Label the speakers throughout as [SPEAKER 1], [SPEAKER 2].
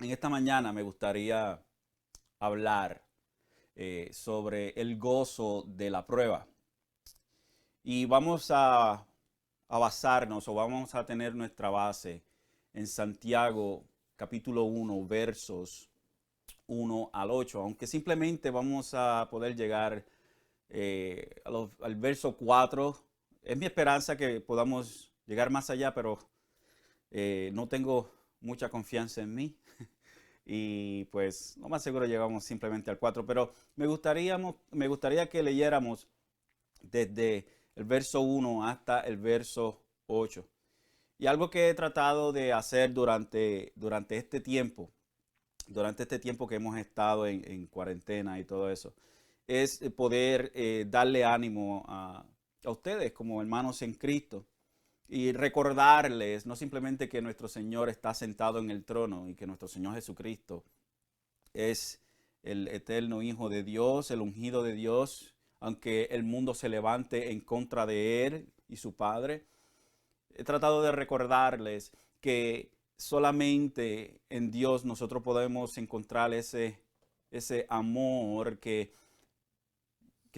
[SPEAKER 1] En esta mañana me gustaría hablar sobre el gozo de la prueba. Y vamos a basarnos o vamos a tener nuestra base en Santiago capítulo 1 versos 1 al 8, aunque simplemente vamos a poder llegar al verso 4. Es mi esperanza que podamos llegar más allá, pero no tengo mucha confianza en mí. Y pues lo más seguro llegamos simplemente al 4, pero me gustaría que leyéramos desde el verso 1 hasta el verso 8. Y algo que he tratado de hacer durante este tiempo que hemos estado en cuarentena y todo eso, es poder darle ánimo a ustedes como hermanos en Cristo y recordarles no simplemente que nuestro Señor está sentado en el trono y que nuestro Señor Jesucristo es el eterno Hijo de Dios, el ungido de Dios, aunque el mundo se levante en contra de Él y su Padre. He tratado de recordarles que solamente en Dios nosotros podemos encontrar ese amor que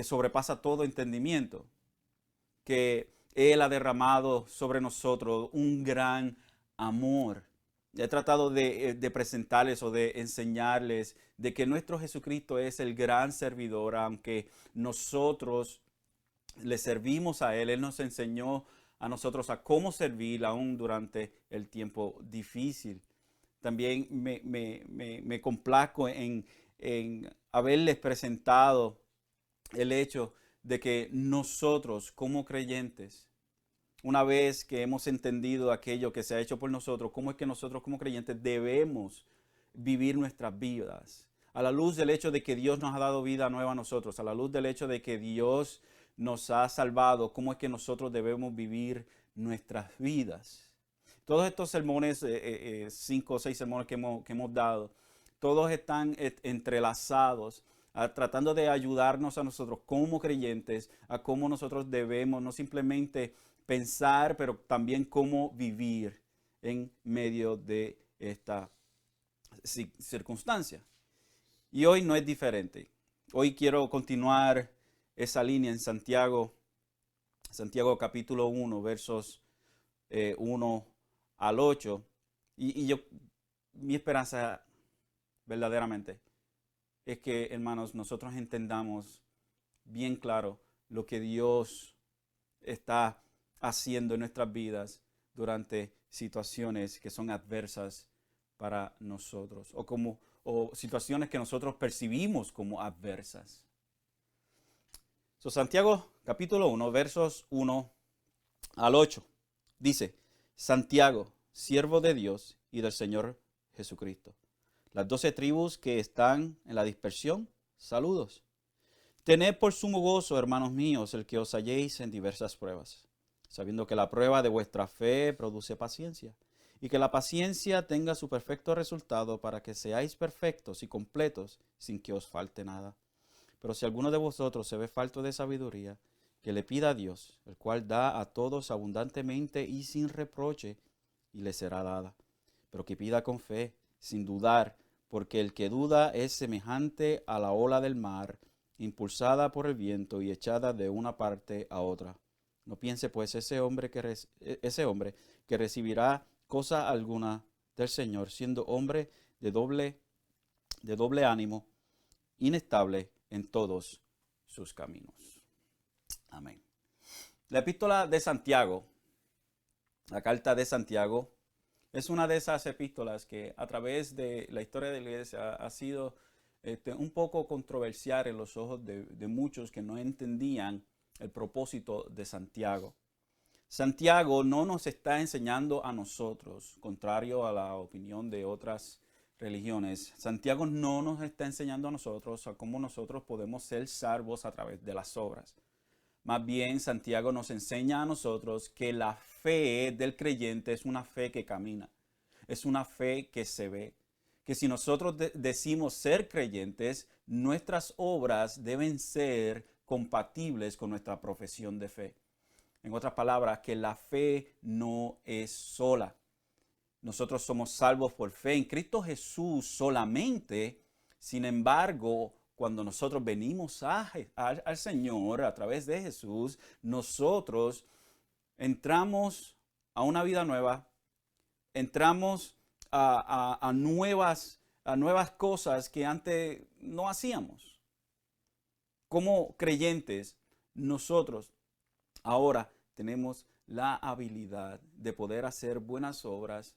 [SPEAKER 1] sobrepasa todo entendimiento, que Él ha derramado sobre nosotros un gran amor. He tratado de presentarles o de enseñarles de que nuestro Jesucristo es el gran servidor, aunque nosotros le servimos a Él. Él nos enseñó a nosotros a cómo servir aún durante el tiempo difícil. También me complazco en haberles presentado el hecho de que nosotros como creyentes, una vez que hemos entendido aquello que se ha hecho por nosotros, cómo es que nosotros como creyentes debemos vivir nuestras vidas. A la luz del hecho de que Dios nos ha dado vida nueva a nosotros, a la luz del hecho de que Dios nos ha salvado, cómo es que nosotros debemos vivir nuestras vidas. Todos estos sermones, 5 o 6 sermones que hemos dado, todos están entrelazados tratando de ayudarnos a nosotros como creyentes, a cómo nosotros debemos no simplemente pensar, pero también cómo vivir en medio de esta circunstancia. Y hoy no es diferente. Hoy quiero continuar esa línea en Santiago capítulo 1, versos 1 al 8. Mi esperanza verdaderamente es que, hermanos, nosotros entendamos bien claro lo que Dios está haciendo en nuestras vidas durante situaciones que son adversas para nosotros o situaciones que nosotros percibimos como adversas. Santiago capítulo 1 versos 1 al 8 dice: Santiago, siervo de Dios y del Señor Jesucristo, las 12 tribus que están en la dispersión, saludos. Tened por sumo gozo, hermanos míos, el que os halléis en diversas pruebas, sabiendo que la prueba de vuestra fe produce paciencia, y que la paciencia tenga su perfecto resultado para que seáis perfectos y completos sin que os falte nada. Pero si alguno de vosotros se ve falto de sabiduría, que le pida a Dios, el cual da a todos abundantemente y sin reproche, y le será dada. Pero que pida con fe, sin dudar, porque el que duda es semejante a la ola del mar, impulsada por el viento y echada de una parte a otra. No piense pues ese hombre que recibirá cosa alguna del Señor, siendo hombre de doble ánimo, inestable en todos sus caminos. Amén. La epístola de Santiago, la carta de Santiago, es una de esas epístolas que a través de la historia de la iglesia ha sido un poco controversial en los ojos de muchos que no entendían el propósito de Santiago. Santiago no nos está enseñando a nosotros, contrario a la opinión de otras religiones. Santiago no nos está enseñando a nosotros a cómo nosotros podemos ser salvos a través de las obras. Más bien, Santiago nos enseña a nosotros que la fe del creyente es una fe que camina, es una fe que se ve. Que si nosotros decimos ser creyentes, nuestras obras deben ser compatibles con nuestra profesión de fe. En otras palabras, que la fe no es sola. nosotros somos salvos por fe en Cristo Jesús solamente. Sin embargo, cuando nosotros venimos al Señor a través de Jesús, nosotros entramos a una vida nueva, entramos a nuevas cosas que antes no hacíamos. Como creyentes, nosotros ahora tenemos la habilidad de poder hacer buenas obras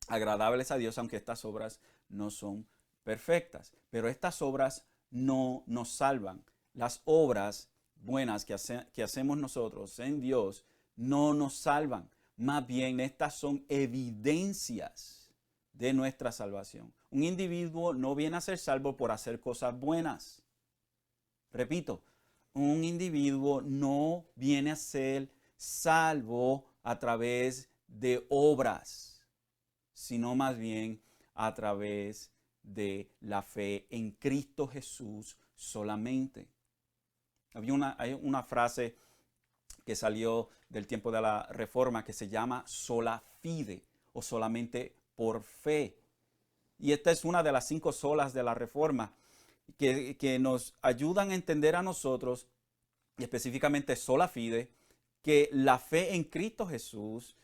[SPEAKER 1] agradables a Dios, aunque estas obras no son perfectas. Pero estas obras no nos salvan. Las obras buenas que hacemos nosotros en Dios no nos salvan. Más bien, estas son evidencias de nuestra salvación. Un individuo no viene a ser salvo por hacer cosas buenas. Repito, un individuo no viene a ser salvo a través de obras, sino más bien a través de la fe en Cristo Jesús solamente. Hay una frase que salió del tiempo de la Reforma que se llama sola fide o solamente por fe. Y esta es una de las 5 solas de la Reforma que nos ayudan a entender a nosotros, y específicamente sola fide, que la fe en Cristo Jesús,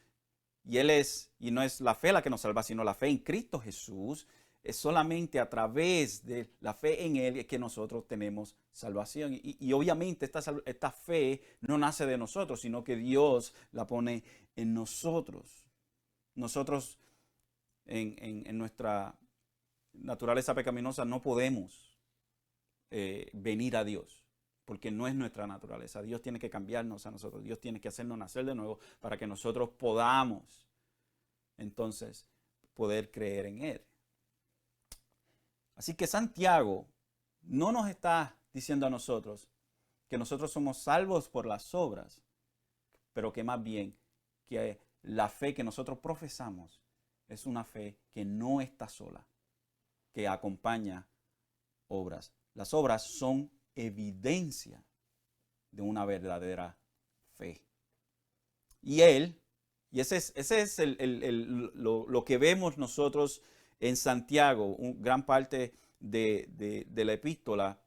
[SPEAKER 1] y no es la fe la que nos salva, sino la fe en Cristo Jesús, es solamente a través de la fe en Él que nosotros tenemos salvación. Y obviamente esta fe no nace de nosotros, sino que Dios la pone en nosotros. Nosotros en nuestra naturaleza pecaminosa no podemos venir a Dios, porque no es nuestra naturaleza. Dios tiene que cambiarnos a nosotros. Dios tiene que hacernos nacer de nuevo para que nosotros podamos entonces poder creer en Él. Así que Santiago no nos está diciendo a nosotros que nosotros somos salvos por las obras, pero que más bien que la fe que nosotros profesamos es una fe que no está sola, que acompaña obras. Las obras son evidencia de una verdadera fe. Y ese es lo que vemos nosotros en Santiago. Gran parte de la epístola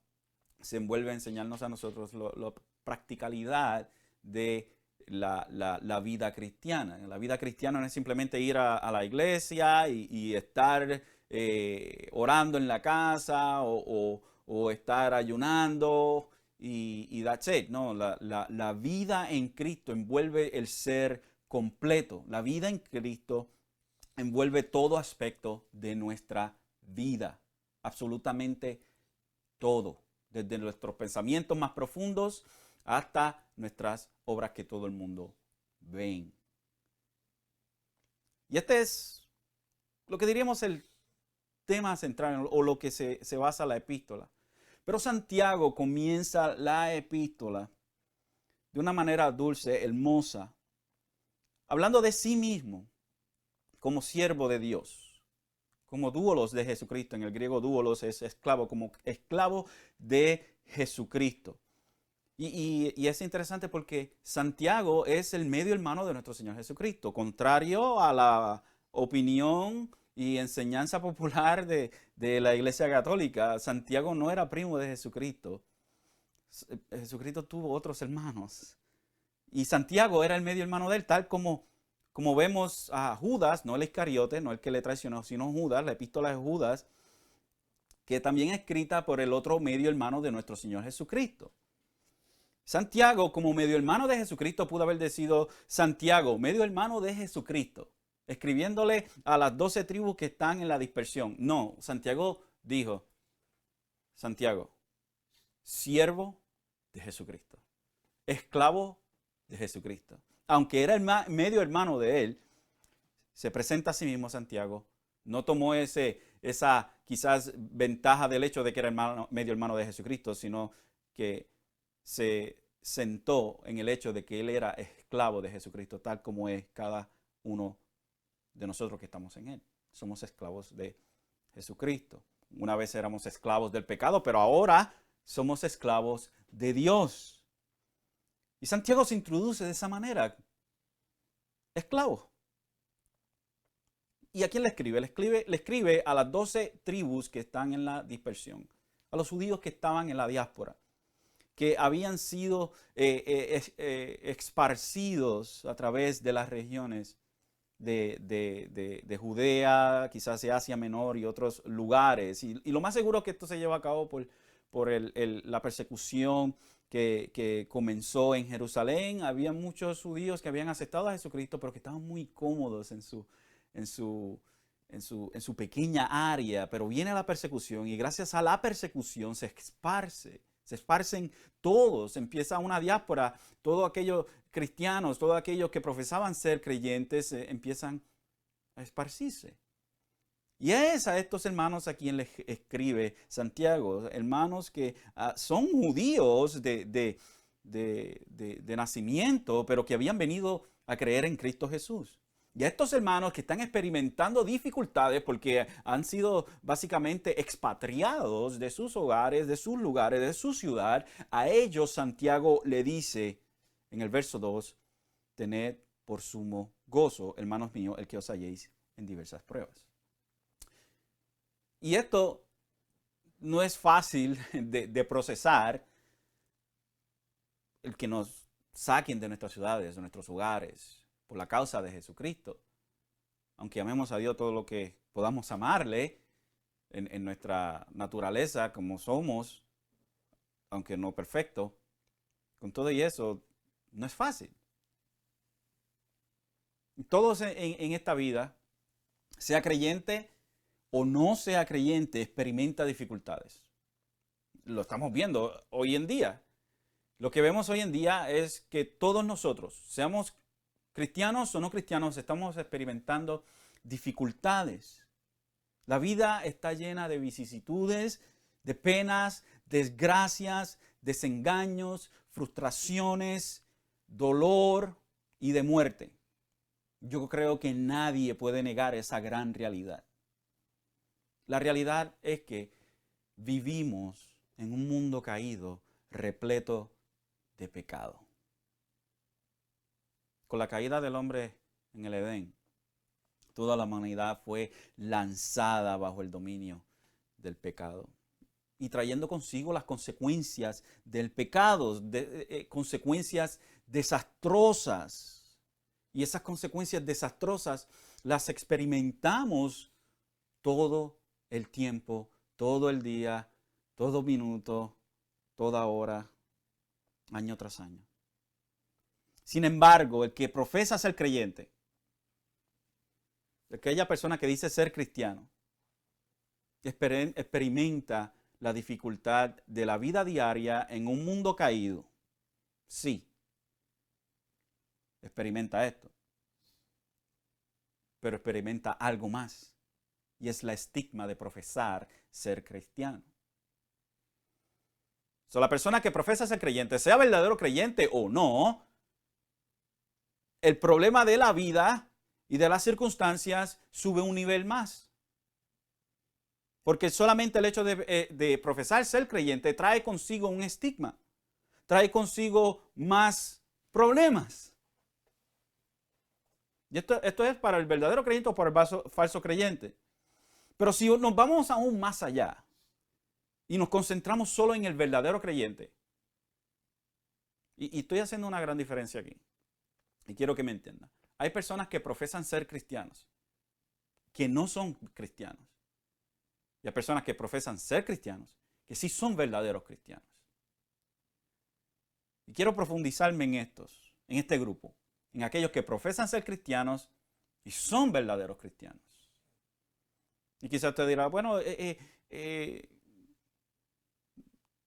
[SPEAKER 1] se envuelve a enseñarnos a nosotros la practicalidad de la vida cristiana. La vida cristiana no es simplemente ir a la iglesia y estar orando en la casa o estar ayunando y that's it. No, la vida en Cristo envuelve el ser completo. La vida en Cristo envuelve todo aspecto de nuestra vida. Absolutamente todo. Desde nuestros pensamientos más profundos hasta nuestras obras que todo el mundo ve. Y este es lo que diríamos el tema central o lo que se basa la epístola. Pero Santiago comienza la epístola de una manera dulce, hermosa, hablando de sí mismo como siervo de Dios, como doulos de Jesucristo. En el griego doulos es esclavo, como esclavo de Jesucristo. Y es interesante porque Santiago es el medio hermano de nuestro Señor Jesucristo, contrario a la opinión y enseñanza popular de la Iglesia Católica. Santiago no era primo de Jesucristo. Jesucristo tuvo otros hermanos. Y Santiago era el medio hermano de él, tal como vemos a Judas, no el Iscariote, no el que le traicionó, sino Judas, la epístola de Judas, que también es escrita por el otro medio hermano de nuestro Señor Jesucristo. Santiago, como medio hermano de Jesucristo, pudo haber decidido Santiago, medio hermano de Jesucristo, escribiéndole a las 12 tribus que están en la dispersión. No, Santiago dijo, Santiago, siervo de Jesucristo, esclavo de Jesucristo. Aunque era el medio hermano de él, se presenta a sí mismo Santiago. No tomó esa quizás ventaja del hecho de que era medio hermano de Jesucristo, sino que se sentó en el hecho de que él era esclavo de Jesucristo, tal como es cada uno de nosotros que estamos en él. Somos esclavos de Jesucristo. Una vez éramos esclavos del pecado, pero ahora somos esclavos de Dios. Y Santiago se introduce de esa manera. Esclavo. ¿Y a quién le escribe? Le escribe a las 12 tribus que están en la dispersión, a los judíos que estaban en la diáspora, que habían sido esparcidos a través de las regiones de Judea, quizás de Asia Menor y otros lugares. Y lo más seguro es que esto se lleva a cabo por la persecución que comenzó en Jerusalén. Había muchos judíos que habían aceptado a Jesucristo, pero que estaban muy cómodos en su pequeña área. Pero viene la persecución y gracias a la persecución se esparcen todos, empieza una diáspora, todos aquellos cristianos, todos aquellos que profesaban ser creyentes, empiezan a esparcirse. Y es a estos hermanos a quien les escribe Santiago, hermanos que son judíos de nacimiento, pero que habían venido a creer en Cristo Jesús. Y a estos hermanos que están experimentando dificultades porque han sido básicamente expatriados de sus hogares, de sus lugares, de su ciudad, a ellos Santiago le dice en el verso 2, tened por sumo gozo, hermanos míos, el que os halléis en diversas pruebas. Y esto no es fácil de procesar, el que nos saquen de nuestras ciudades, de nuestros hogares, por la causa de Jesucristo. Aunque amemos a Dios todo lo que podamos amarle en nuestra naturaleza como somos, aunque no perfecto, con todo y eso no es fácil. Todos en esta vida, sea creyente o no sea creyente, experimenta dificultades. Lo estamos viendo hoy en día. Lo que vemos hoy en día es que todos nosotros, seamos cristianos o no cristianos, estamos experimentando dificultades. La vida está llena de vicisitudes, de penas, desgracias, desengaños, frustraciones, dolor y de muerte. Yo creo que nadie puede negar esa gran realidad. La realidad es que vivimos en un mundo caído, repleto de pecado. Con la caída del hombre en el Edén, toda la humanidad fue lanzada bajo el dominio del pecado y trayendo consigo las consecuencias del pecado, consecuencias desastrosas. Y esas consecuencias desastrosas las experimentamos todo el tiempo, todo el día, todo minuto, toda hora, año tras año. Sin embargo, el que profesa ser creyente, aquella persona que dice ser cristiano, experimenta la dificultad de la vida diaria en un mundo caído. Sí, experimenta esto, pero experimenta algo más, y es la estigma de profesar ser cristiano. La persona que profesa ser creyente, sea verdadero creyente o no, el problema de la vida y de las circunstancias sube un nivel más. Porque solamente el hecho de profesar ser creyente trae consigo un estigma, trae consigo más problemas. Y esto es para el verdadero creyente o para el falso creyente. Pero si nos vamos aún más allá y nos concentramos solo en el verdadero creyente, y estoy haciendo una gran diferencia aquí, y quiero que me entiendan. Hay personas que profesan ser cristianos, que no son cristianos. Y hay personas que profesan ser cristianos, que sí son verdaderos cristianos. Y quiero profundizarme en este grupo, en aquellos que profesan ser cristianos y son verdaderos cristianos. Y quizás usted dirá, bueno,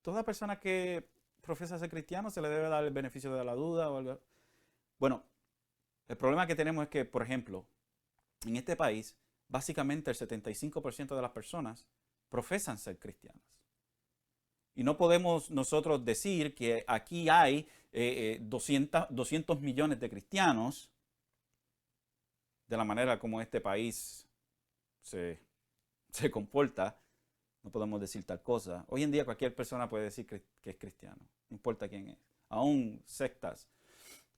[SPEAKER 1] toda persona que profesa ser cristiano se le debe dar el beneficio de la duda o algo. Bueno, el problema que tenemos es que, por ejemplo, en este país, básicamente el 75% de las personas profesan ser cristianas. Y no podemos nosotros decir que aquí hay 200 millones de cristianos de la manera como este país se comporta. No podemos decir tal cosa. Hoy en día cualquier persona puede decir que es cristiano, no importa quién es. Aún sectas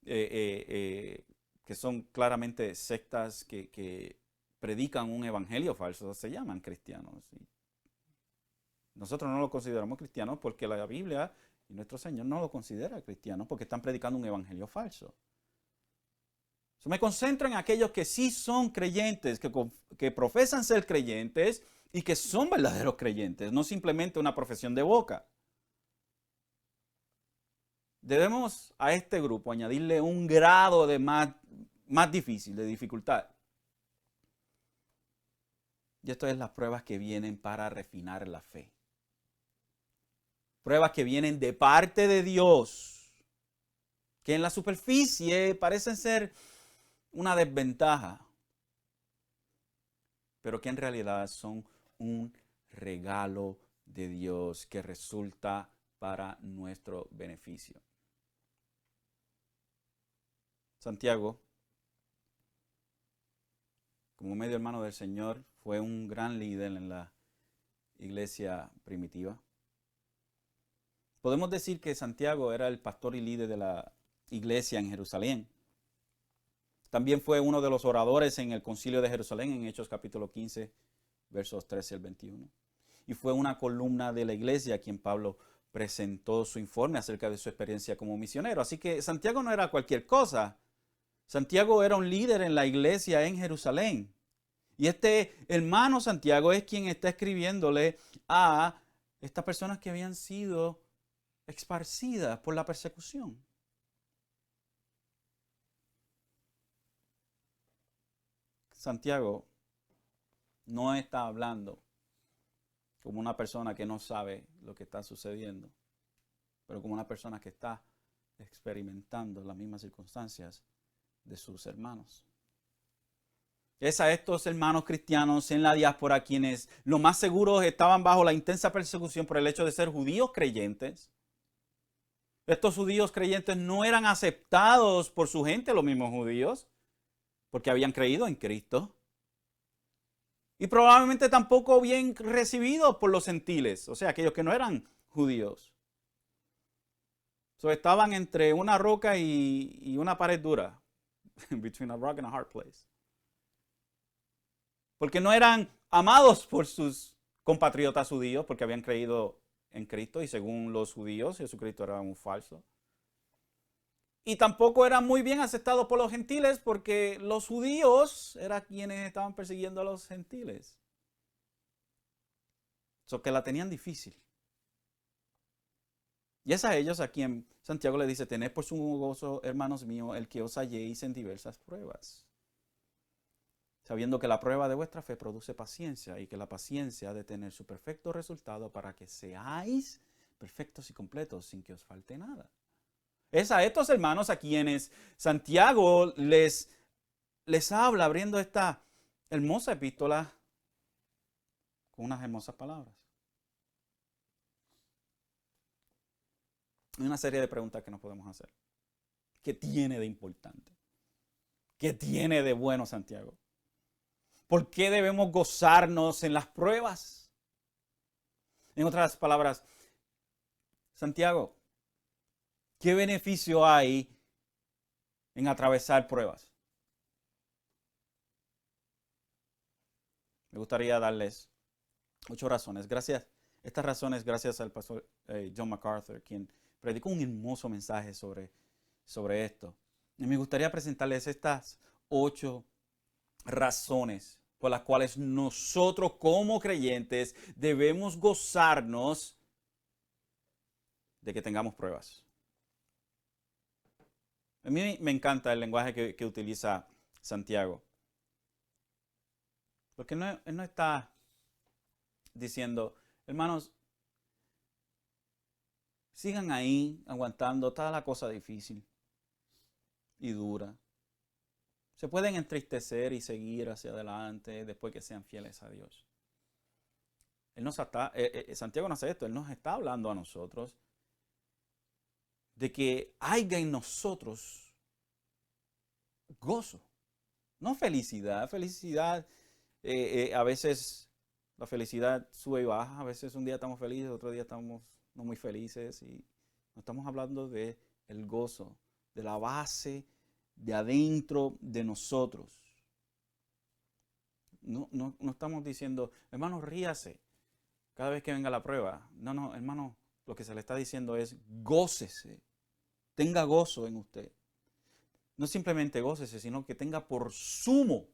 [SPEAKER 1] que son claramente sectas que predican un evangelio falso, se llaman cristianos. Nosotros no lo consideramos cristianos porque la Biblia y nuestro Señor no lo considera cristiano porque están predicando un evangelio falso. Me concentro en aquellos que sí son creyentes, que profesan ser creyentes y que son verdaderos creyentes, no simplemente una profesión de boca. Debemos a este grupo añadirle un grado de más difícil, de dificultad. Y esto es las pruebas que vienen para refinar la fe. Pruebas que vienen de parte de Dios, que en la superficie parecen ser una desventaja, pero que en realidad son un regalo de Dios que resulta para nuestro beneficio. Santiago, como medio hermano del Señor, fue un gran líder en la iglesia primitiva. Podemos decir que Santiago era el pastor y líder de la iglesia en Jerusalén. También fue uno de los oradores en el concilio de Jerusalén en Hechos capítulo 15, versos 13 al 21. Y fue una columna de la iglesia a quien Pablo presentó su informe acerca de su experiencia como misionero. Así que Santiago no era cualquier cosa. Santiago era un líder en la iglesia en Jerusalén. Y este hermano Santiago es quien está escribiéndole a estas personas que habían sido esparcidas por la persecución. Santiago no está hablando como una persona que no sabe lo que está sucediendo, pero como una persona que está experimentando las mismas circunstancias de sus hermanos. Es a estos hermanos cristianos en la diáspora quienes lo más seguros estaban bajo la intensa persecución por el hecho de ser judíos creyentes. Estos judíos creyentes no eran aceptados por su gente, los mismos judíos, porque habían creído en Cristo. Y probablemente tampoco bien recibidos por los gentiles, o sea, aquellos que no eran judíos. Estaban entre una roca y una pared dura. Between a rock and a hard place. Porque no eran amados por sus compatriotas judíos, porque habían creído en Cristo y según los judíos, Jesucristo era un falso. Y tampoco eran muy bien aceptados por los gentiles porque los judíos eran quienes estaban persiguiendo a los gentiles. Que la tenían difícil. Y es a ellos a quien Santiago le dice, tened por sumo gozo, hermanos míos, el que os halléis en diversas pruebas. Sabiendo que la prueba de vuestra fe produce paciencia y que la paciencia ha de tener su perfecto resultado para que seáis perfectos y completos sin que os falte nada. Es a estos hermanos a quienes Santiago les habla abriendo esta hermosa epístola con unas hermosas palabras. Hay una serie de preguntas que nos podemos hacer. ¿Qué tiene de importante? ¿Qué tiene de bueno Santiago? ¿Por qué debemos gozarnos en las pruebas? En otras palabras, Santiago, ¿qué beneficio hay en atravesar pruebas? Me gustaría darles 8 razones. Estas razones gracias al pastor John MacArthur, quien predicó un hermoso mensaje sobre esto. Y me gustaría presentarles estas 8 razones por las cuales nosotros como creyentes debemos gozarnos de que tengamos pruebas. A mí me encanta el lenguaje que utiliza Santiago. Porque él no está diciendo, hermanos, sigan ahí aguantando toda la cosa difícil y dura. Se pueden entristecer y seguir hacia adelante después que sean fieles a Dios. Santiago no hace esto, él nos está hablando a nosotros de que haya en nosotros gozo, no felicidad. Felicidad, a veces la felicidad sube y baja, a veces un día estamos felices, otro día estamos no muy felices y no estamos hablando de el gozo, de la base de adentro de nosotros. No estamos diciendo, hermano, ríase cada vez que venga la prueba. No, hermano, lo que se le está diciendo es gócese, tenga gozo en usted. No simplemente gócese, sino que tenga por sumo,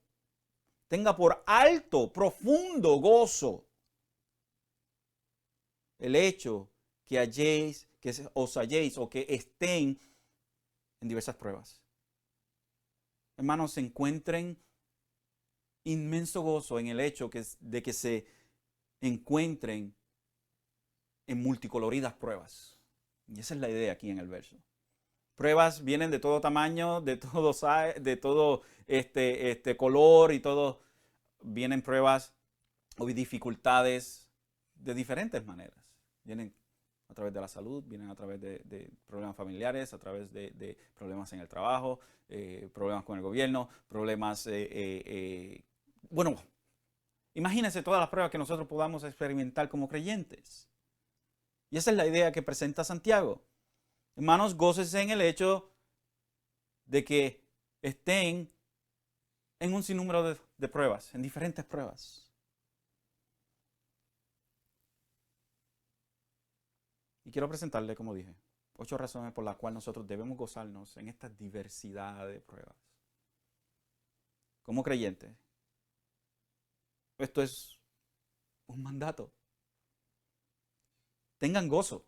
[SPEAKER 1] tenga por alto, profundo gozo el hecho que os halléis o que estén en diversas pruebas. Hermanos, se encuentren inmenso gozo en el hecho de que se encuentren en multicoloridas pruebas. Y esa es la idea aquí en el verso. Pruebas vienen de todo tamaño, de todo color y todo. Vienen pruebas o dificultades de diferentes maneras. Vienen a través de la salud, vienen a través de problemas familiares, a través de problemas en el trabajo, problemas con el gobierno, problemas, bueno, imagínense todas las pruebas que nosotros podamos experimentar como creyentes. Y esa es la idea que presenta Santiago. Hermanos, gócense en el hecho de que estén en un sinnúmero de pruebas, en diferentes pruebas. Y quiero presentarle, como dije, 8 razones por las cuales nosotros debemos gozarnos en esta diversidad de pruebas. Como creyentes, esto es un mandato. Tengan gozo.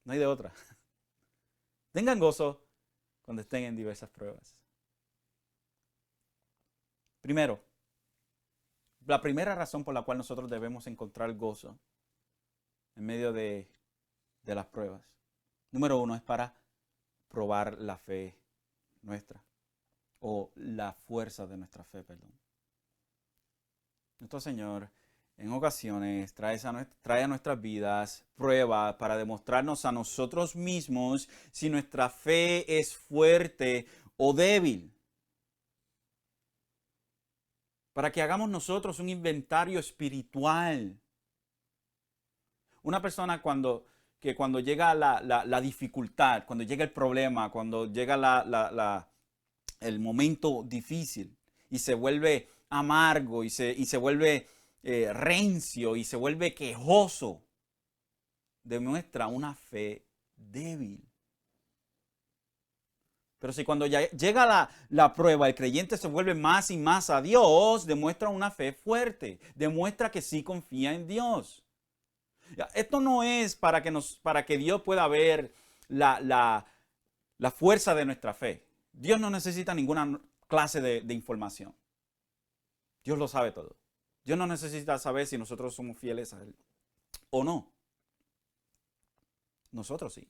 [SPEAKER 1] No hay de otra. Tengan gozo cuando estén en diversas pruebas. Primero, la primera razón por la cual nosotros debemos encontrar gozo en medio de las pruebas. Número 1 es para probar la fe nuestra, o la fuerza de nuestra fe, perdón. Nuestro Señor en ocasiones trae a nuestras vidas pruebas para demostrarnos a nosotros mismos si nuestra fe es fuerte o débil. Para que hagamos nosotros un inventario espiritual. Una persona cuando llega la dificultad, cuando llega el problema, cuando llega el momento difícil y se vuelve amargo y se vuelve rencio y se vuelve quejoso, demuestra una fe débil. Pero si cuando ya llega la prueba, el creyente se vuelve más y más a Dios, demuestra una fe fuerte, demuestra que sí confía en Dios. Esto no es para que Dios pueda ver la fuerza de nuestra fe. Dios no necesita ninguna clase de información. Dios lo sabe todo. Dios no necesita saber si nosotros somos fieles a Él o no. Nosotros sí.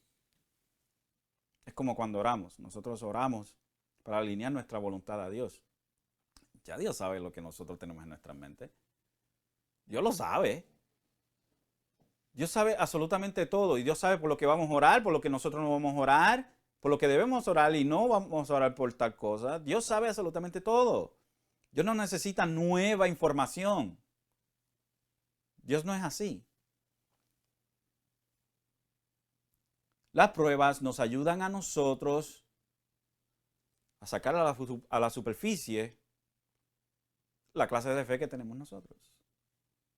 [SPEAKER 1] Es como cuando oramos. Nosotros oramos para alinear nuestra voluntad a Dios. Ya Dios sabe lo que nosotros tenemos en nuestra mente. Dios lo sabe. Dios sabe absolutamente todo. Y Dios sabe por lo que vamos a orar, por lo que nosotros no vamos a orar, por lo que debemos orar y no vamos a orar por tal cosa. Dios sabe absolutamente todo. Dios no necesita nueva información. Dios no es así. Las pruebas nos ayudan a nosotros a sacar a la superficie la clase de fe que tenemos nosotros.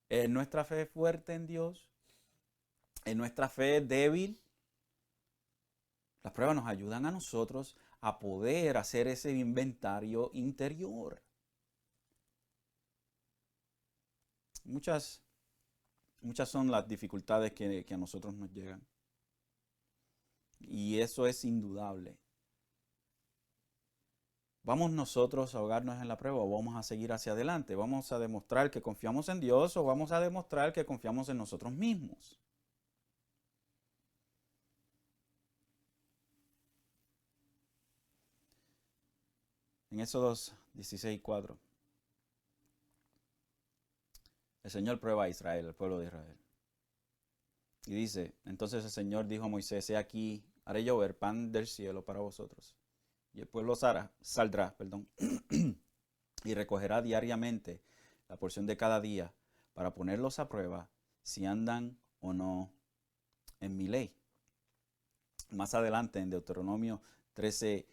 [SPEAKER 1] ¿Es nuestra fe fuerte en Dios? ¿Es nuestra fe débil? Las pruebas nos ayudan a nosotros a poder hacer ese inventario interior. Muchas son las dificultades que a nosotros nos llegan. Y eso es indudable. ¿Vamos nosotros a ahogarnos en la prueba o vamos a seguir hacia adelante? ¿Vamos a demostrar que confiamos en Dios o vamos a demostrar que confiamos en nosotros mismos? En Éxodos 16:4, el Señor prueba a Israel, al pueblo de Israel. Y dice, entonces el Señor dijo a Moisés, he aquí, haré llover pan del cielo para vosotros. Y el pueblo saldrá, y recogerá diariamente la porción de cada día para ponerlos a prueba si andan o no en mi ley. Más adelante en Deuteronomio 13,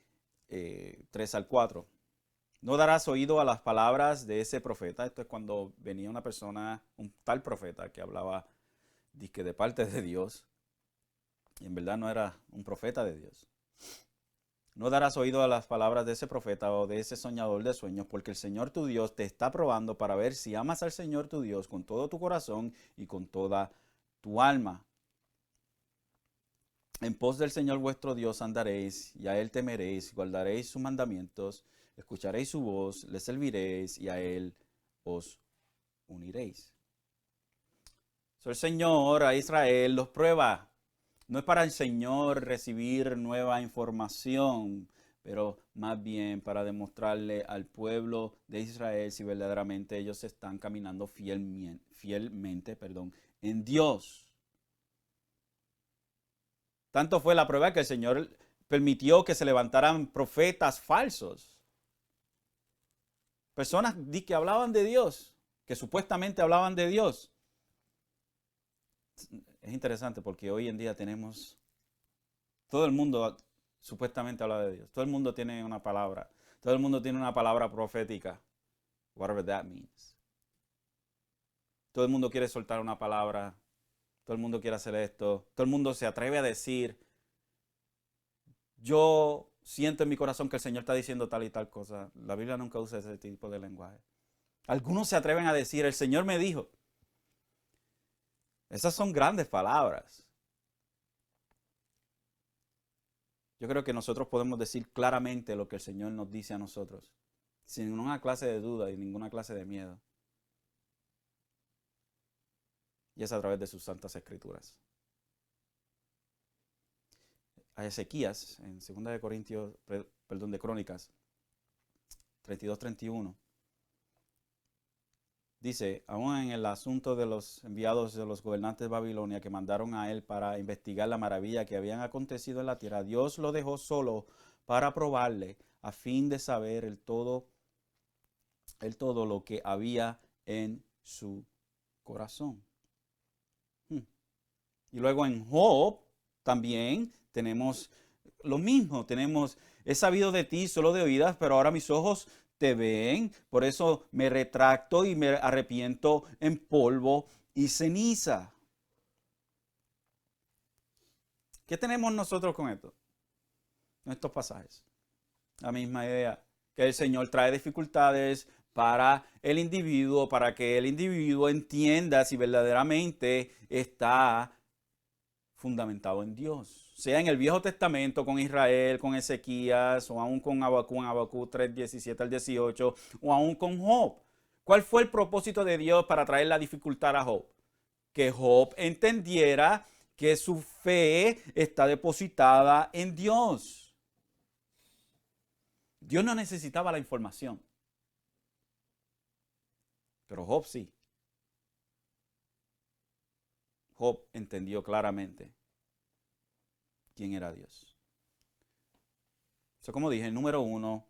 [SPEAKER 1] 3 al 4, No darás oído a las palabras de ese profeta. Esto es cuando venía una persona, un tal profeta que hablaba dizque de parte de Dios. Y en verdad no era un profeta de Dios. No darás oído a las palabras de ese profeta o de ese soñador de sueños, porque el Señor tu Dios te está probando para ver si amas al Señor tu Dios con todo tu corazón y con toda tu alma. En pos del Señor vuestro Dios andaréis, y a Él temeréis, guardaréis sus mandamientos, escucharéis su voz, le serviréis, y a Él os uniréis. El Señor a Israel los prueba. No es para el Señor recibir nueva información, pero más bien para demostrarle al pueblo de Israel si verdaderamente ellos están caminando fielmente, en Dios. Tanto fue la prueba que el Señor permitió que se levantaran profetas falsos. Personas que hablaban de Dios, que supuestamente hablaban de Dios. Es interesante porque hoy en día tenemos, todo el mundo supuestamente habla de Dios. Todo el mundo tiene una palabra. Todo el mundo tiene una palabra profética. Whatever that means. Todo el mundo quiere soltar una palabra. Todo el mundo quiere hacer esto. Todo el mundo se atreve a decir, yo siento en mi corazón que el Señor está diciendo tal y tal cosa. La Biblia nunca usa ese tipo de lenguaje. Algunos se atreven a decir, el Señor me dijo. Esas son grandes palabras. Yo creo que nosotros podemos decir claramente lo que el Señor nos dice a nosotros, sin ninguna clase de duda y ninguna clase de miedo. Y es a través de sus santas escrituras. A Ezequías, en 2 de Crónicas 32-31, dice, aún en el asunto de los enviados de los gobernantes de Babilonia que mandaron a él para investigar la maravilla que habían acontecido en la tierra, Dios lo dejó solo para probarle a fin de saber el todo lo que había en su corazón. Y luego en Job también tenemos lo mismo. He sabido de ti solo de oídas, pero ahora mis ojos te ven. Por eso me retracto y me arrepiento en polvo y ceniza. ¿Qué tenemos nosotros con esto? En estos pasajes. La misma idea, que el Señor trae dificultades para el individuo, para que el individuo entienda si verdaderamente está fundamentado en Dios. Sea en el Viejo Testamento con Israel, con Ezequías, o aún con Habacuc 3, 17 al 18, o aún con Job. ¿Cuál fue el propósito de Dios para traer la dificultad a Job? Que Job entendiera que su fe está depositada en Dios. Dios no necesitaba la información, pero Job sí. Job entendió claramente quién era Dios. Como dije, número uno,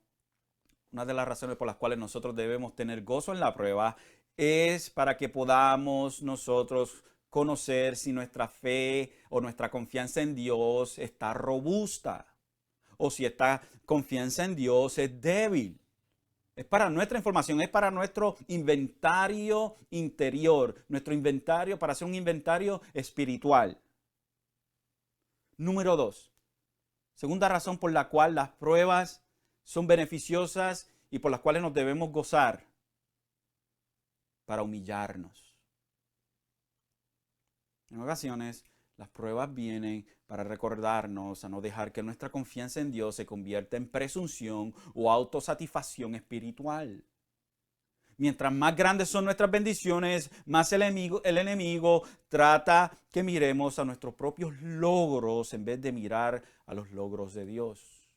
[SPEAKER 1] una de las razones por las cuales nosotros debemos tener gozo en la prueba es para que podamos nosotros conocer si nuestra fe o nuestra confianza en Dios está robusta o si esta confianza en Dios es débil. Es para nuestra información, es para nuestro inventario interior, nuestro inventario, para hacer un inventario espiritual. Número 2, segunda razón por la cual las pruebas son beneficiosas y por las cuales nos debemos gozar, para humillarnos. En ocasiones, las pruebas vienen para recordarnos a no dejar que nuestra confianza en Dios se convierta en presunción o autosatisfacción espiritual. Mientras más grandes son nuestras bendiciones, más el enemigo trata que miremos a nuestros propios logros en vez de mirar a los logros de Dios.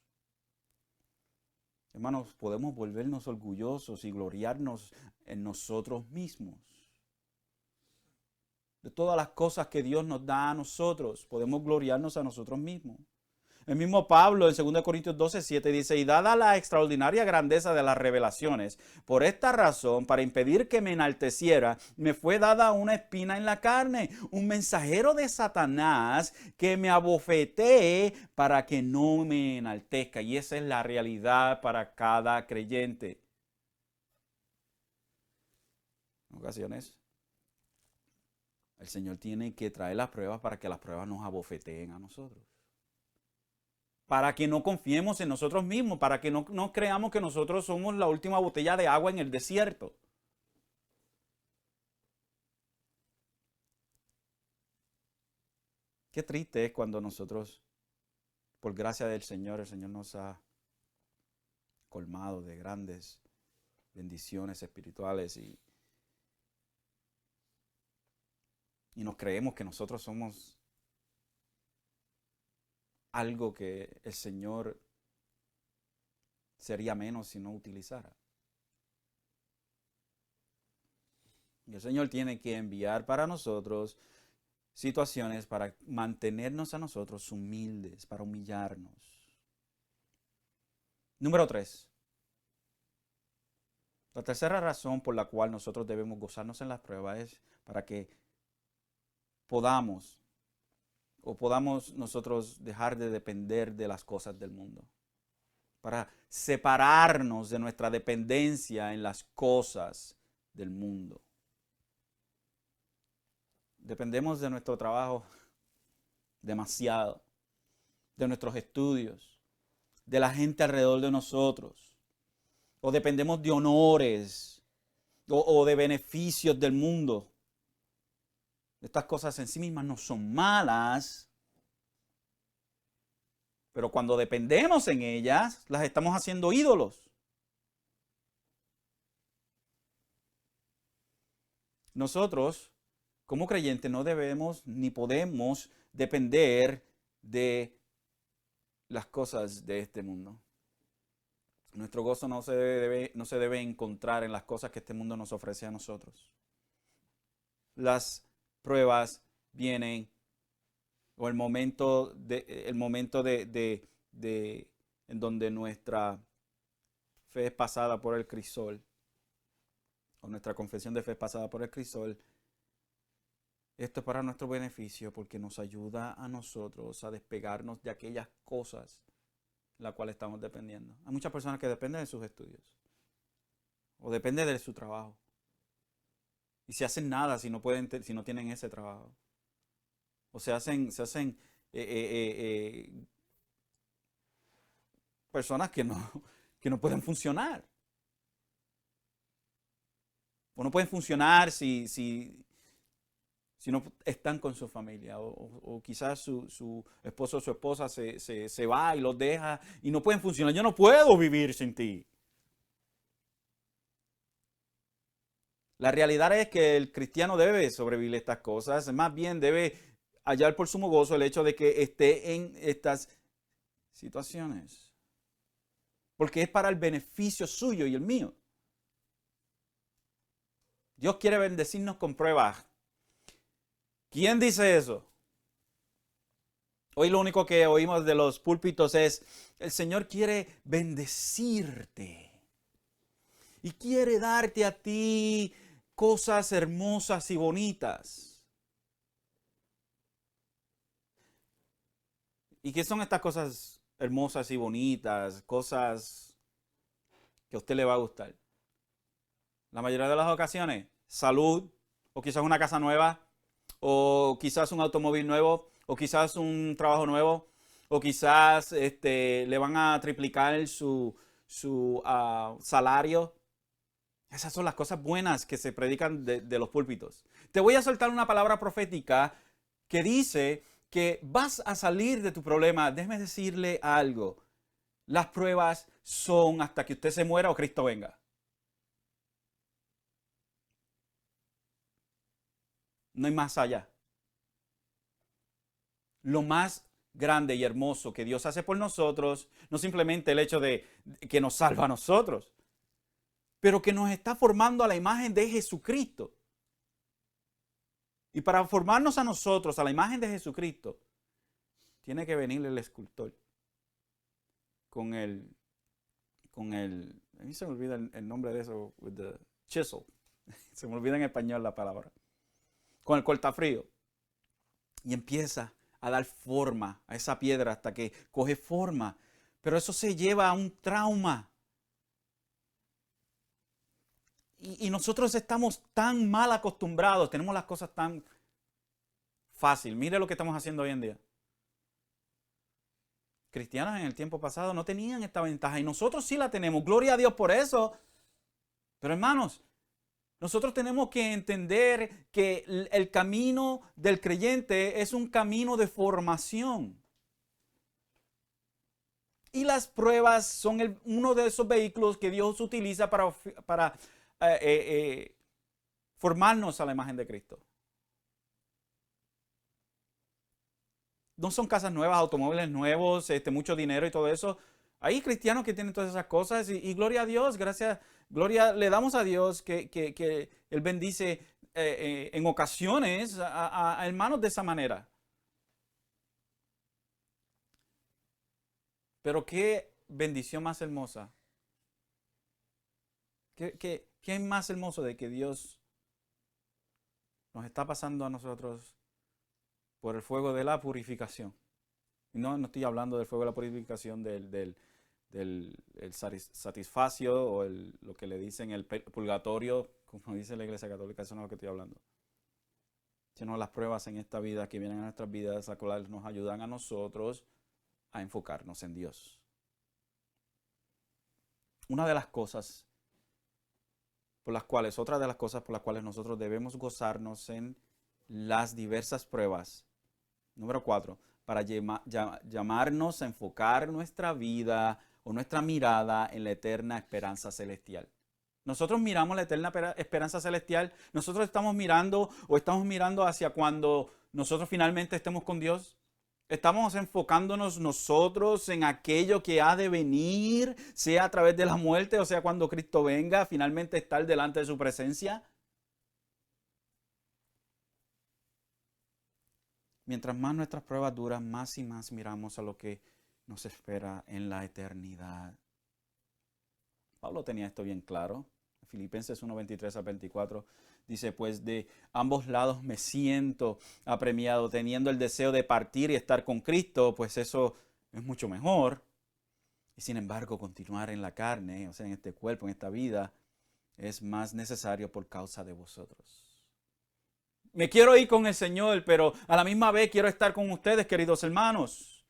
[SPEAKER 1] Hermanos, podemos volvernos orgullosos y gloriarnos en nosotros mismos. De todas las cosas que Dios nos da a nosotros, podemos gloriarnos a nosotros mismos. El mismo Pablo en 2 Corintios 12:7 dice, y dada la extraordinaria grandeza de las revelaciones, por esta razón, para impedir que me enalteciera, me fue dada una espina en la carne, un mensajero de Satanás que me abofetee para que no me enaltezca. Y esa es la realidad para cada creyente. En ocasiones, el Señor tiene que traer las pruebas para que las pruebas nos abofeteen a nosotros. Para que no confiemos en nosotros mismos, para que no creamos que nosotros somos la última botella de agua en el desierto. Qué triste es cuando nosotros, por gracia del Señor, el Señor nos ha colmado de grandes bendiciones espirituales y nos creemos que nosotros somos algo que el Señor sería menos si no utilizara. Y el Señor tiene que enviar para nosotros situaciones para mantenernos a nosotros humildes, para humillarnos. Número 3. La tercera razón por la cual nosotros debemos gozarnos en las pruebas es para que podamos nosotros dejar de depender de las cosas del mundo. Para separarnos de nuestra dependencia en las cosas del mundo. Dependemos de nuestro trabajo demasiado, de nuestros estudios, de la gente alrededor de nosotros, o dependemos de honores o de beneficios del mundo. Estas cosas en sí mismas no son malas, pero cuando dependemos en ellas, las estamos haciendo ídolos. Nosotros, como creyentes, no debemos ni podemos depender de las cosas de este mundo. Nuestro gozo no se debe encontrar en las cosas que este mundo nos ofrece a nosotros. Las pruebas vienen, o el momento en donde nuestra fe es pasada por el crisol, o nuestra confesión de fe es pasada por el crisol. Esto es para nuestro beneficio porque nos ayuda a nosotros a despegarnos de aquellas cosas en las cuales estamos dependiendo. Hay muchas personas que dependen de sus estudios o dependen de su trabajo y se hacen nada si no tienen ese trabajo. O se hacen personas que no pueden funcionar. O no pueden funcionar si no están con su familia. O quizás su esposo o su esposa se va y los deja y no pueden funcionar. Yo no puedo vivir sin ti. La realidad es que el cristiano debe sobrevivir estas cosas. Más bien debe hallar por sumo gozo el hecho de que esté en estas situaciones. Porque es para el beneficio suyo y el mío. Dios quiere bendecirnos con pruebas. ¿Quién dice eso? Hoy lo único que oímos de los púlpitos es, el Señor quiere bendecirte. Y quiere darte a ti cosas hermosas y bonitas. ¿Y qué son estas cosas hermosas y bonitas? Cosas que a usted le va a gustar. La mayoría de las ocasiones, salud, o quizás una casa nueva, o quizás un automóvil nuevo, o quizás un trabajo nuevo, o quizás le van a triplicar su salario. Esas son las cosas buenas que se predican de los púlpitos. Te voy a soltar una palabra profética que dice que vas a salir de tu problema. Déjeme decirle algo. Las pruebas son hasta que usted se muera o Cristo venga. No hay más allá. Lo más grande y hermoso que Dios hace por nosotros, no simplemente el hecho de que nos salva a nosotros, pero que nos está formando a la imagen de Jesucristo. Y para formarnos a nosotros a la imagen de Jesucristo, tiene que venir el escultor a mí se me olvida el nombre de eso, with the chisel. Se me olvida en español la palabra. Con el cortafrío. Y empieza a dar forma a esa piedra hasta que coge forma. Pero eso se lleva a un trauma. Y nosotros estamos tan mal acostumbrados, tenemos las cosas tan fácil. Mire lo que estamos haciendo hoy en día. Cristianos en el tiempo pasado no tenían esta ventaja y nosotros sí la tenemos. Gloria a Dios por eso. Pero hermanos, nosotros tenemos que entender que el camino del creyente es un camino de formación. Y las pruebas son uno de esos vehículos que Dios utiliza para formarnos a la imagen de Cristo. No son casas nuevas, automóviles nuevos, mucho dinero y todo eso. Hay cristianos que tienen todas esas cosas y gloria a Dios, gloria le damos a Dios que Él bendice en ocasiones a hermanos de esa manera. Pero qué bendición más hermosa. ¿Qué más hermoso de que Dios nos está pasando a nosotros por el fuego de la purificación? Y no estoy hablando del fuego de la purificación del satisfacio o lo que le dicen el purgatorio, como dice la Iglesia Católica, eso no es lo que estoy hablando. Sino las pruebas en esta vida que vienen a nuestras vidas, las cuales nos ayudan a nosotros a enfocarnos en Dios. Otra de las cosas por las cuales nosotros debemos gozarnos en las diversas pruebas. Número 4, para llamarnos a enfocar nuestra vida o nuestra mirada en la eterna esperanza celestial. Nosotros miramos la eterna esperanza celestial, nosotros estamos mirando hacia cuando nosotros finalmente estemos con Dios. Estamos enfocándonos nosotros en aquello que ha de venir, sea a través de la muerte, o sea, cuando Cristo venga, finalmente estar delante de su presencia. Mientras más nuestras pruebas duran, más y más miramos a lo que nos espera en la eternidad. Pablo tenía esto bien claro. Filipenses 1:23-24 dice, pues de ambos lados me siento apremiado, teniendo el deseo de partir y estar con Cristo, pues eso es mucho mejor. Y sin embargo, continuar en la carne, o sea, en este cuerpo, en esta vida, es más necesario por causa de vosotros. Me quiero ir con el Señor, pero a la misma vez quiero estar con ustedes, queridos hermanos.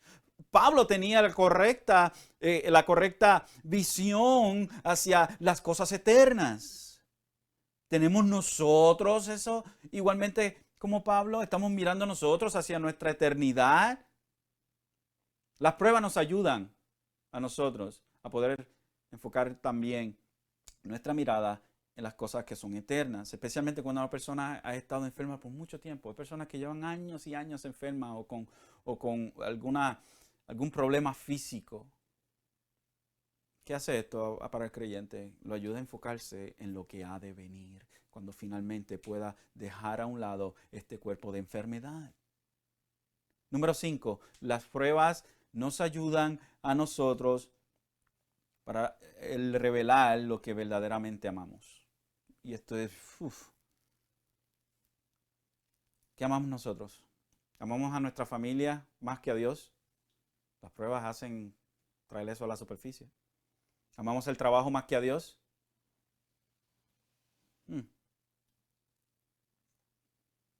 [SPEAKER 1] Pablo tenía la correcta visión hacia las cosas eternas. ¿Tenemos nosotros eso igualmente como Pablo? ¿Estamos mirando nosotros hacia nuestra eternidad? Las pruebas nos ayudan a nosotros a poder enfocar también nuestra mirada en las cosas que son eternas, especialmente cuando una persona ha estado enferma por mucho tiempo. Hay personas que llevan años y años enfermas o con algún problema físico. ¿Qué hace esto para el creyente? Lo ayuda a enfocarse en lo que ha de venir, cuando finalmente pueda dejar a un lado este cuerpo de enfermedad. Número 5, las pruebas nos ayudan a nosotros para el revelar lo que verdaderamente amamos. Y esto es, ¿qué amamos nosotros? ¿Amamos a nuestra familia más que a Dios? Las pruebas hacen traer eso a la superficie. ¿Amamos el trabajo más que a Dios?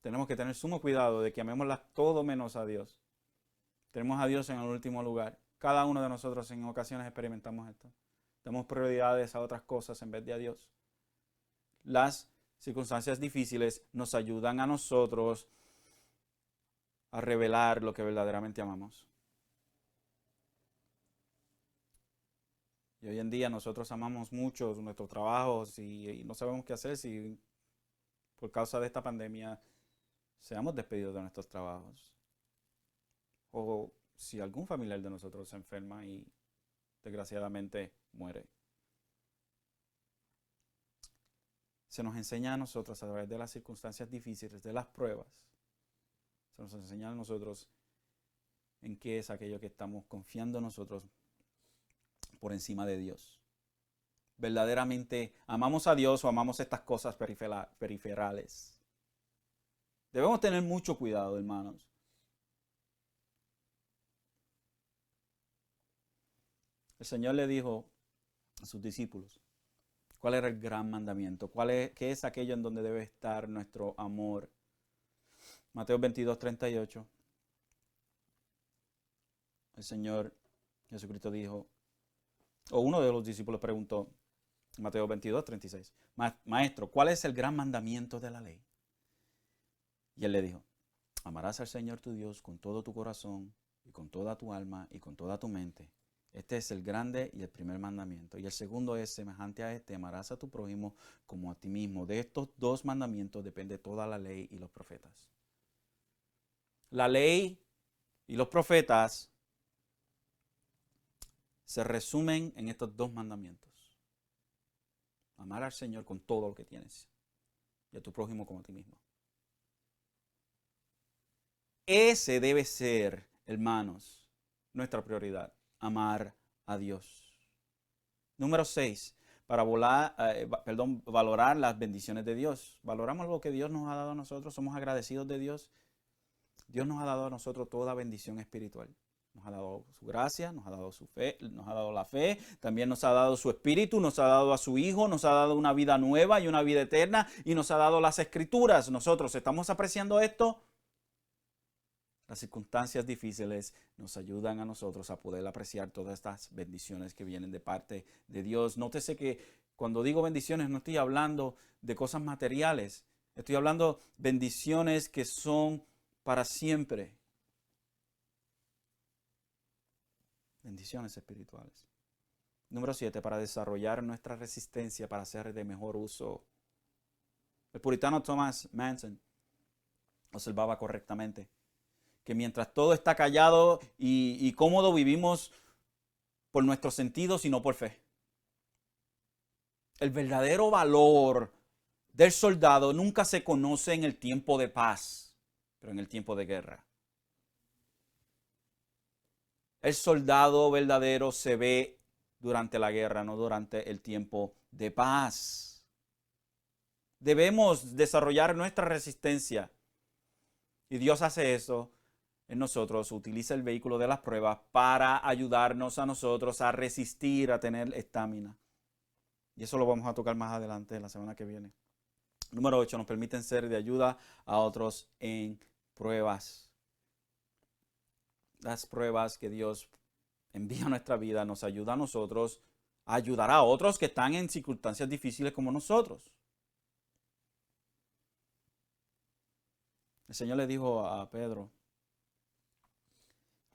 [SPEAKER 1] Tenemos que tener sumo cuidado de que amemos todo menos a Dios. Tenemos a Dios en el último lugar. Cada uno de nosotros en ocasiones experimentamos esto. Damos prioridades a otras cosas en vez de a Dios. Las circunstancias difíciles nos ayudan a nosotros a revelar lo que verdaderamente amamos. Y hoy en día nosotros amamos mucho nuestros trabajos y no sabemos qué hacer si por causa de esta pandemia seamos despedidos de nuestros trabajos. O si algún familiar de nosotros se enferma y desgraciadamente muere. Se nos enseña a nosotros a través de las circunstancias difíciles, de las pruebas. Se nos enseña a nosotros en qué es aquello que estamos confiando nosotros por encima de Dios. ¿Verdaderamente amamos a Dios o amamos estas cosas periferales? Debemos tener mucho cuidado, hermanos. El Señor le dijo a sus discípulos, ¿Cuál era el gran mandamiento? ¿Qué es aquello en donde debe estar nuestro amor? Mateo 22:38. El Señor Jesucristo dijo, o uno de los discípulos preguntó, Mateo 22:36, Maestro, ¿cuál es el gran mandamiento de la ley? Y él le dijo, amarás al Señor tu Dios con todo tu corazón y con toda tu alma y con toda tu mente. Este es el grande y el primer mandamiento. Y el segundo es semejante a este, amarás a tu prójimo como a ti mismo. De estos dos mandamientos depende toda la ley y los profetas. La ley y los profetas se resumen en estos dos mandamientos. Amar al Señor con todo lo que tienes y a tu prójimo como a ti mismo. Ese debe ser, hermanos, nuestra prioridad, amar a Dios. Número 6, para valorar las bendiciones de Dios. Valoramos lo que Dios nos ha dado a nosotros, somos agradecidos de Dios. Dios nos ha dado a nosotros toda bendición espiritual. Nos ha dado su gracia, nos ha dado su fe, nos ha dado la fe, también nos ha dado su espíritu, nos ha dado a su Hijo, nos ha dado una vida nueva y una vida eterna y nos ha dado las escrituras. Nosotros estamos apreciando esto. Las circunstancias difíciles nos ayudan a nosotros a poder apreciar todas estas bendiciones que vienen de parte de Dios. Nótese que cuando digo bendiciones no estoy hablando de cosas materiales. Estoy hablando bendiciones que son para siempre. Bendiciones espirituales. Número 7, para desarrollar nuestra resistencia para hacer de mejor uso. El puritano Thomas Manson observaba correctamente que mientras todo está callado y cómodo, vivimos por nuestros sentidos y no por fe. El verdadero valor del soldado nunca se conoce en el tiempo de paz, pero en el tiempo de guerra. El soldado verdadero se ve durante la guerra, no durante el tiempo de paz. Debemos desarrollar nuestra resistencia. Y Dios hace eso en nosotros, utiliza el vehículo de las pruebas para ayudarnos a nosotros a resistir, a tener estamina. Y eso lo vamos a tocar más adelante, la semana que viene. Número 8, nos permiten ser de ayuda a otros en pruebas. Las pruebas que Dios envía a nuestra vida nos ayuda a nosotros a ayudar a otros que están en circunstancias difíciles como nosotros. El Señor le dijo a Pedro,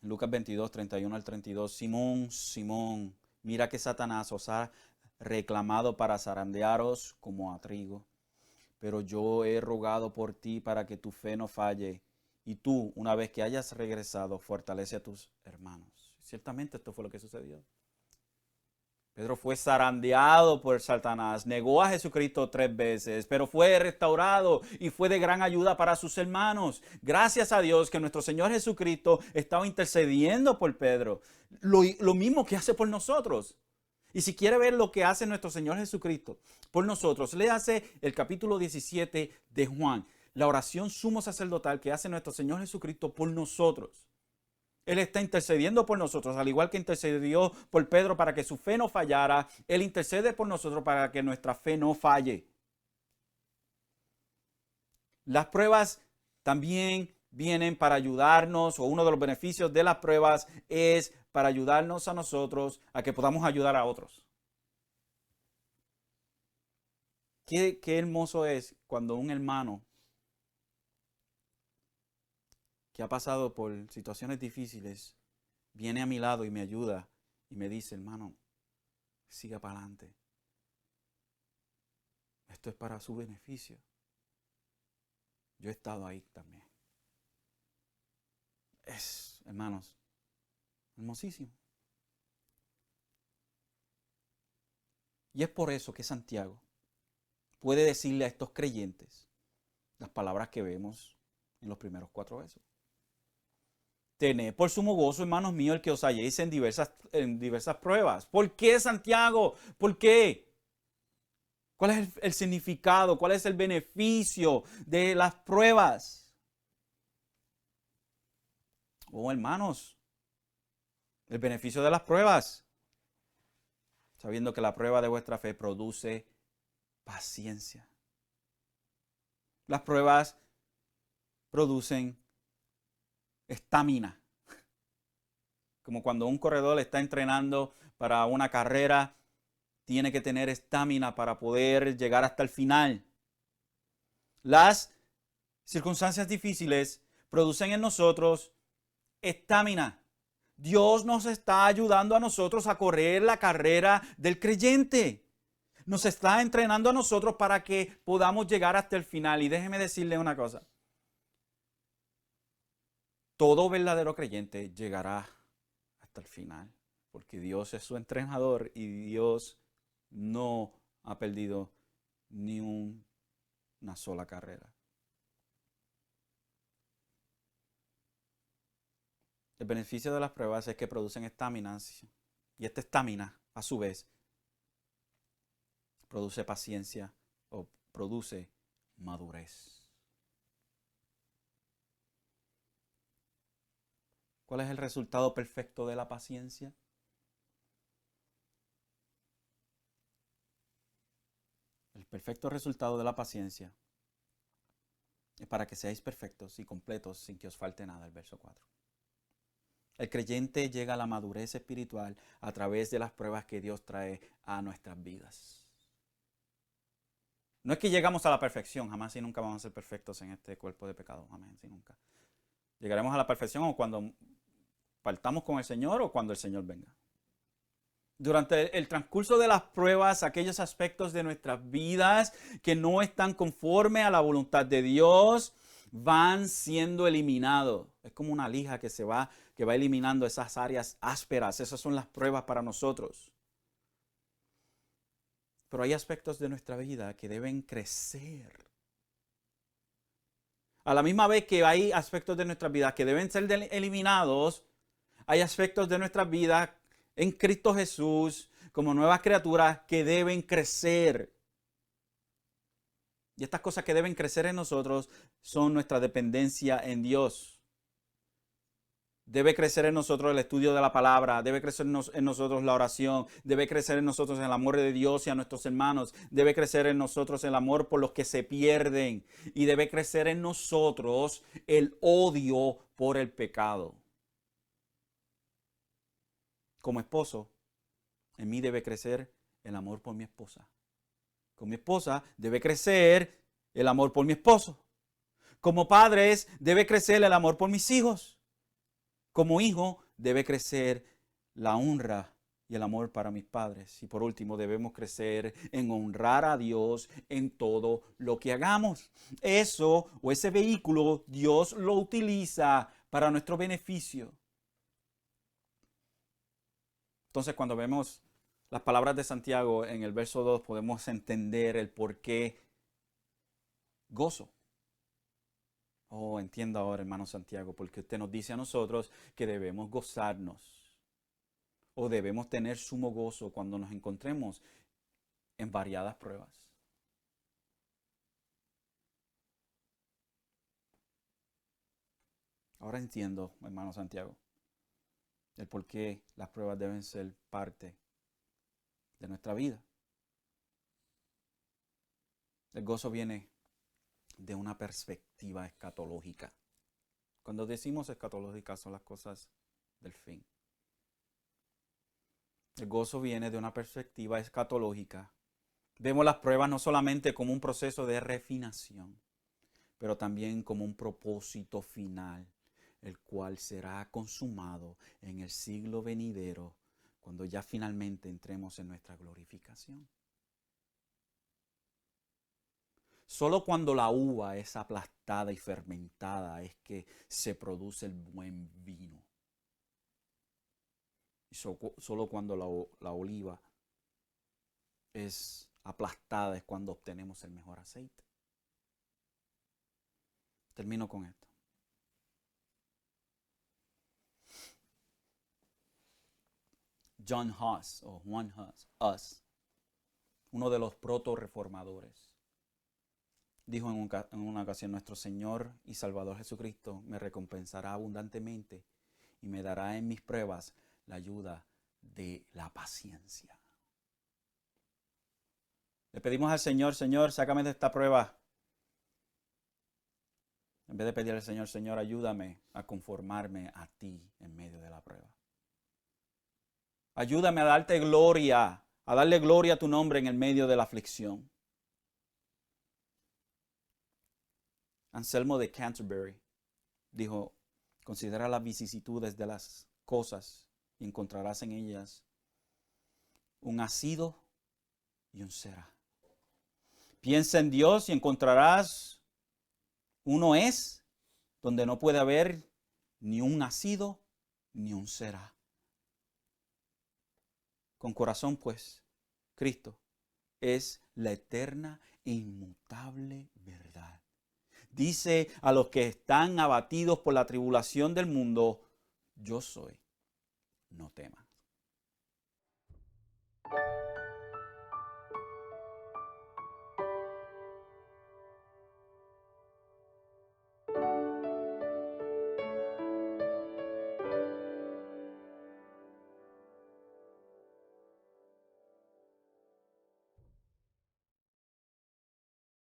[SPEAKER 1] en Lucas 22, 31 al 32, Simón, Simón, mira que Satanás os ha reclamado para zarandearos como a trigo. Pero yo he rogado por ti para que tu fe no falle. Y tú, una vez que hayas regresado, fortalece a tus hermanos. Ciertamente esto fue lo que sucedió. Pedro fue zarandeado por Satanás, negó a Jesucristo 3 veces, pero fue restaurado y fue de gran ayuda para sus hermanos. Gracias a Dios que nuestro Señor Jesucristo estaba intercediendo por Pedro, lo mismo que hace por nosotros. Y si quiere ver lo que hace nuestro Señor Jesucristo por nosotros, léase el capítulo 17 de Juan, la oración sumo sacerdotal que hace nuestro Señor Jesucristo por nosotros. Él está intercediendo por nosotros, al igual que intercedió por Pedro para que su fe no fallara. Él intercede por nosotros para que nuestra fe no falle. Las pruebas también vienen para ayudarnos, o uno de los beneficios de las pruebas es para ayudarnos a nosotros a que podamos ayudar a otros. Qué hermoso es cuando un hermano que ha pasado por situaciones difíciles viene a mi lado y me ayuda y me dice, hermano, siga para adelante. Esto es para su beneficio. Yo he estado ahí también. Es, hermanos, hermosísimo. Y es por eso que Santiago puede decirle a estos creyentes las palabras que vemos en los primeros 4 versos. Tened por sumo gozo, hermanos míos, el que os halléis en diversas pruebas. ¿Por qué, Santiago? ¿Por qué? ¿Cuál es el significado? ¿Cuál es el beneficio de las pruebas? Oh, hermanos, el beneficio de las pruebas, sabiendo que la prueba de vuestra fe produce paciencia. Las pruebas producen estamina. Como cuando un corredor está entrenando para una carrera, tiene que tener estamina para poder llegar hasta el final. Las circunstancias difíciles producen en nosotros estamina. Dios nos está ayudando a nosotros a correr la carrera del creyente. Nos está entrenando a nosotros para que podamos llegar hasta el final. Y déjeme decirle una cosa. Todo verdadero creyente llegará hasta el final, porque Dios es su entrenador y Dios no ha perdido ni una sola carrera. El beneficio de las pruebas es que producen estamina, y esta estamina, a su vez, produce paciencia o produce madurez. ¿Cuál es el resultado perfecto de la paciencia? El perfecto resultado de la paciencia es para que seáis perfectos y completos sin que os falte nada, el verso 4. El creyente llega a la madurez espiritual a través de las pruebas que Dios trae a nuestras vidas. No es que llegamos a la perfección, jamás y nunca vamos a ser perfectos en este cuerpo de pecado, jamás y nunca. Llegaremos a la perfección o cuando partamos con el Señor o cuando el Señor venga. Durante el transcurso de las pruebas, aquellos aspectos de nuestras vidas que no están conforme a la voluntad de Dios van siendo eliminados. Es como una lija que va eliminando esas áreas ásperas. Esas son las pruebas para nosotros. Pero hay aspectos de nuestra vida que deben crecer. A la misma vez que hay aspectos de nuestra vida que deben ser eliminados, hay aspectos de nuestra vida en Cristo Jesús como nuevas criaturas que deben crecer. Y estas cosas que deben crecer en nosotros son nuestra dependencia en Dios. Debe crecer en nosotros el estudio de la palabra, debe crecer en nosotros la oración, debe crecer en nosotros el amor de Dios y a nuestros hermanos, debe crecer en nosotros el amor por los que se pierden y debe crecer en nosotros el odio por el pecado. Como esposo, en mí debe crecer el amor por mi esposa. Con mi esposa debe crecer el amor por mi esposo. Como padres debe crecer el amor por mis hijos. Como hijo debe crecer la honra y el amor para mis padres. Y por último debemos crecer en honrar a Dios en todo lo que hagamos. Eso o ese vehículo Dios lo utiliza para nuestro beneficio. Entonces cuando vemos las palabras de Santiago en el verso 2 podemos entender el por qué gozo. Oh, entiendo ahora, hermano Santiago, porque usted nos dice a nosotros que debemos gozarnos o debemos tener sumo gozo cuando nos encontremos en variadas pruebas. Ahora entiendo, hermano Santiago, el por qué las pruebas deben ser parte de nuestra vida. El gozo viene de una perspectiva escatológica. Cuando decimos escatológica son las cosas del fin. El gozo viene de una perspectiva escatológica. Vemos las pruebas no solamente como un proceso de refinación, pero también como un propósito final, el cual será consumado en el siglo venidero, cuando ya finalmente entremos en nuestra glorificación. Solo cuando la uva es aplastada y fermentada es que se produce el buen vino. Y solo cuando la oliva es aplastada es cuando obtenemos el mejor aceite. Termino con esto. John Huss, o Juan Huss, uno de los proto-reformadores, dijo en una ocasión: nuestro Señor y Salvador Jesucristo me recompensará abundantemente y me dará en mis pruebas la ayuda de la paciencia. Le pedimos al Señor, Señor, sácame de esta prueba. En vez de pedirle al Señor, Señor, ayúdame a conformarme a ti en medio de la prueba. Ayúdame a darte gloria, a darle gloria a tu nombre en el medio de la aflicción. Anselmo de Canterbury dijo, considera las vicisitudes de las cosas y encontrarás en ellas un ha sido y un será. Piensa en Dios y encontrarás uno es donde no puede haber ni un ha sido ni un será. Con corazón, pues, Cristo es la eterna e inmutable verdad. Dice a los que están abatidos por la tribulación del mundo, yo soy, no teman.